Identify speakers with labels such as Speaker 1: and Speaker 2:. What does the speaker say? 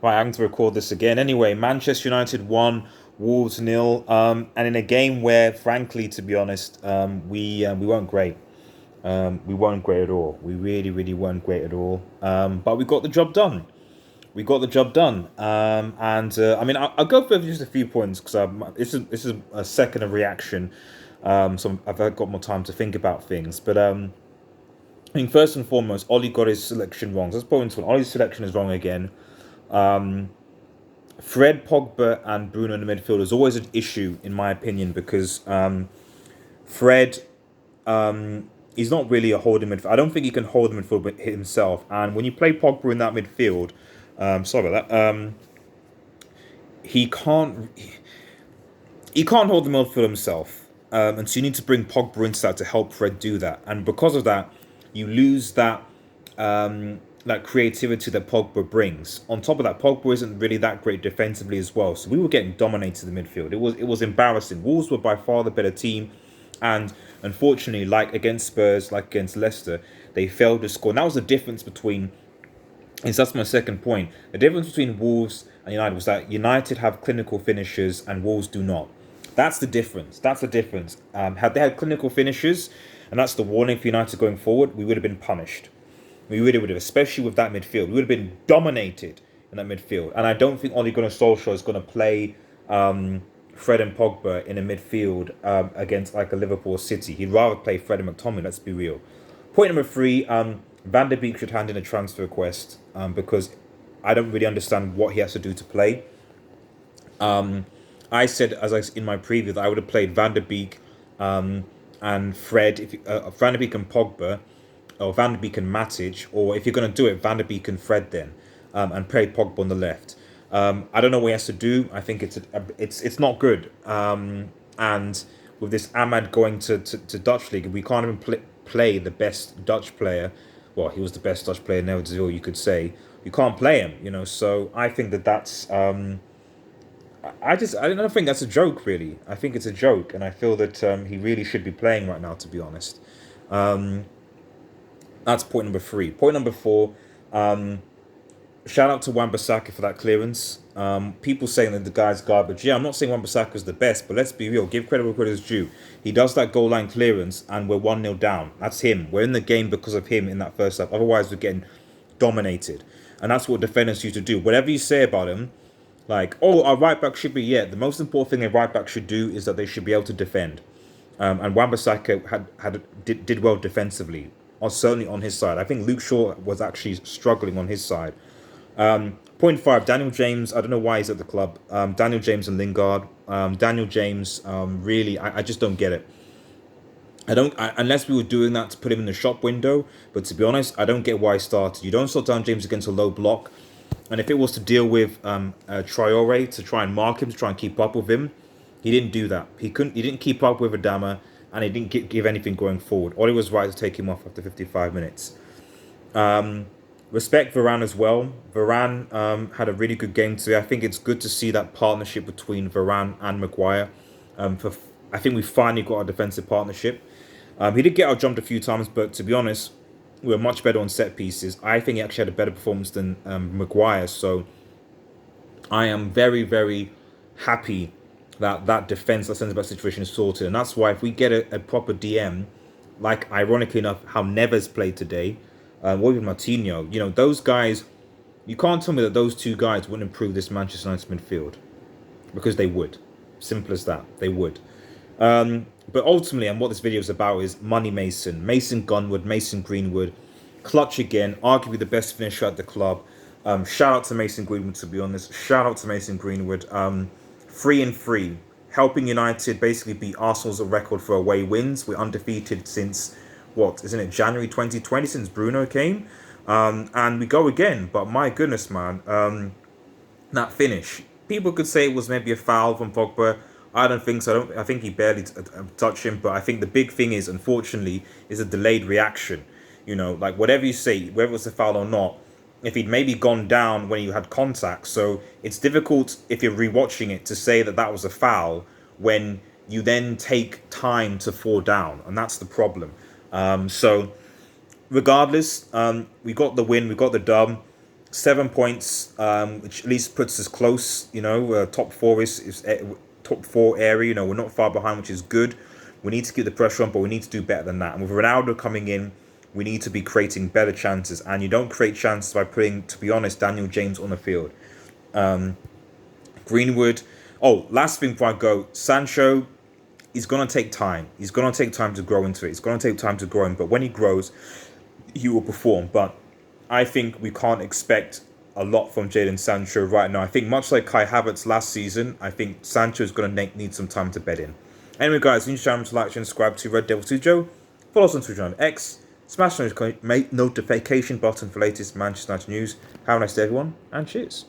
Speaker 1: Right, I'm going to record this again. Anyway, Manchester United won, Wolves nil, and in a game where, frankly, to be honest, we weren't great. We weren't great at all. We really weren't great at all. But we got the job done. We got the job done. And I mean, I'll go for just a few points because this is a second of reaction. So I've got more time to think about things. But I mean, first and foremost, Ollie got his selection wrong. So let's point to one. Ollie's selection is wrong again. Fred, Pogba, and Bruno in the midfield is always an issue, in my opinion, because Fred, he's not really a holding midfield. I don't think he can hold the midfield himself. And when you play Pogba in that midfield, sorry about that, he can't hold the midfield himself. And so you need to bring Pogba into that to help Fred do that. And because of that, you lose that creativity that Pogba brings. On top of that, Pogba isn't really that great defensively as well. So we were getting dominated in the midfield. It was embarrassing. Wolves were by far the better team, and unfortunately, like against Spurs, like against Leicester, they failed to score. And that was the difference between. And so that's my second point. The difference between Wolves and United was that United have clinical finishers and Wolves do not. That's the difference. That's the difference. Had they had clinical finishers, and that's the warning for United going forward, we would have been punished. We really would have, especially with that midfield. We would have been dominated in that midfield. And I don't think Ole Gunnar Solskjaer is going to play Fred and Pogba in a midfield against like a Liverpool City. He'd rather play Fred and McTominay, let's be real. Point number 3, Van der Beek should hand in a transfer request because I don't really understand what he has to do to play. I said, in my preview, that I would have played Van der Beek and Fred, Van der Beek and Pogba, or Van der Beek and Matic, or if you're going to do it, Van der Beek and Fred then, and play Pogba on the left. I don't know what he has to do. I think it's not good. And with this Ahmad going to Dutch League, we can't even play the best Dutch player. Well, he was the best Dutch player never to do, you could say. You can't play him, So I think that's. I don't think that's a joke, really. I think it's a joke, and I feel that he really should be playing right now, to be honest. That's point number 3. Point number 4, shout out to Wan-Bissaka for that clearance. People saying that the guy's garbage. Yeah, I'm not saying Wan-Bissaka is the best, but let's be real. Give credit where credit is due. He does that goal line clearance, and we're 1-0 down. That's him. We're in the game because of him in that first half. Otherwise, we're getting dominated. And that's what defenders used to do. Whatever you say about him, like, oh, our right back should be, the most important thing a right back should do is that they should be able to defend. And Wan-Bissaka did well defensively, or certainly on his side. I think Luke Shaw was actually struggling on his side. Point 5, Daniel James. I don't know why he's at the club. Daniel James and Lingard. Daniel James, really, I just don't get it. Unless we were doing that to put him in the shop window. But to be honest, I don't get why he started. You don't start Daniel James against a low block. And if it was to deal with Traore, to try and mark him, to try and keep up with him, he didn't do that. He didn't keep up with Adama, and he didn't give anything going forward. Oli was right to take him off after 55 minutes. Respect Varane as well. Varane had a really good game today. I think it's good to see that partnership between Varane and Maguire. I think we finally got our defensive partnership. He did get out jumped a few times, but to be honest, we were much better on set pieces. I think he actually had a better performance than Maguire. So I am very happy that defense, that centre back situation is sorted. And that's why if we get a proper DM, like ironically enough, how Neves played today, or even Martinho, those guys, you can't tell me that those two guys wouldn't improve this Manchester United midfield. Because they would. Simple as that. They would. But ultimately, and what this video is about is Money Mason. Mason Gunwood, Mason Greenwood. Clutch again. Arguably the best finisher at the club. Shout out to Mason Greenwood, to be honest. Shout out to Mason Greenwood. 3-3. Helping United basically beat Arsenal's record for away wins. We're undefeated since, January 2020, since Bruno came. And we go again. But my goodness, man. That finish. People could say it was maybe a foul from Pogba. I don't think so. I think he barely touched him. But I think the big thing is, unfortunately, is a delayed reaction. Like whatever you say, whether it was a foul or not, if he'd maybe gone down when you had contact. So it's difficult if you're rewatching it to say that was a foul when you then take time to fall down. And that's the problem. So regardless, we got the win. We got the dub. 7 points, which at least puts us close. Top four is top four area. We're not far behind, which is good. We need to keep the pressure on, but we need to do better than that. And with Ronaldo coming in, we need to be creating better chances. And you don't create chances by putting, to be honest, Daniel James on the field. Greenwood. Oh, last thing before I go, Sancho. He's gonna take time. He's gonna take time to grow into it. It's gonna take time to grow him. But when he grows, he will perform. But I think we can't expect a lot from Jadon Sancho right now. I think much like Kai Havertz last season, I think Sancho is going to need some time to bed in. Anyway, guys, new channel to like and subscribe to Red Devil Studio. Follow us on Twitter and X. Smash the notification button for latest Manchester United news. Have a nice day, everyone, and cheers.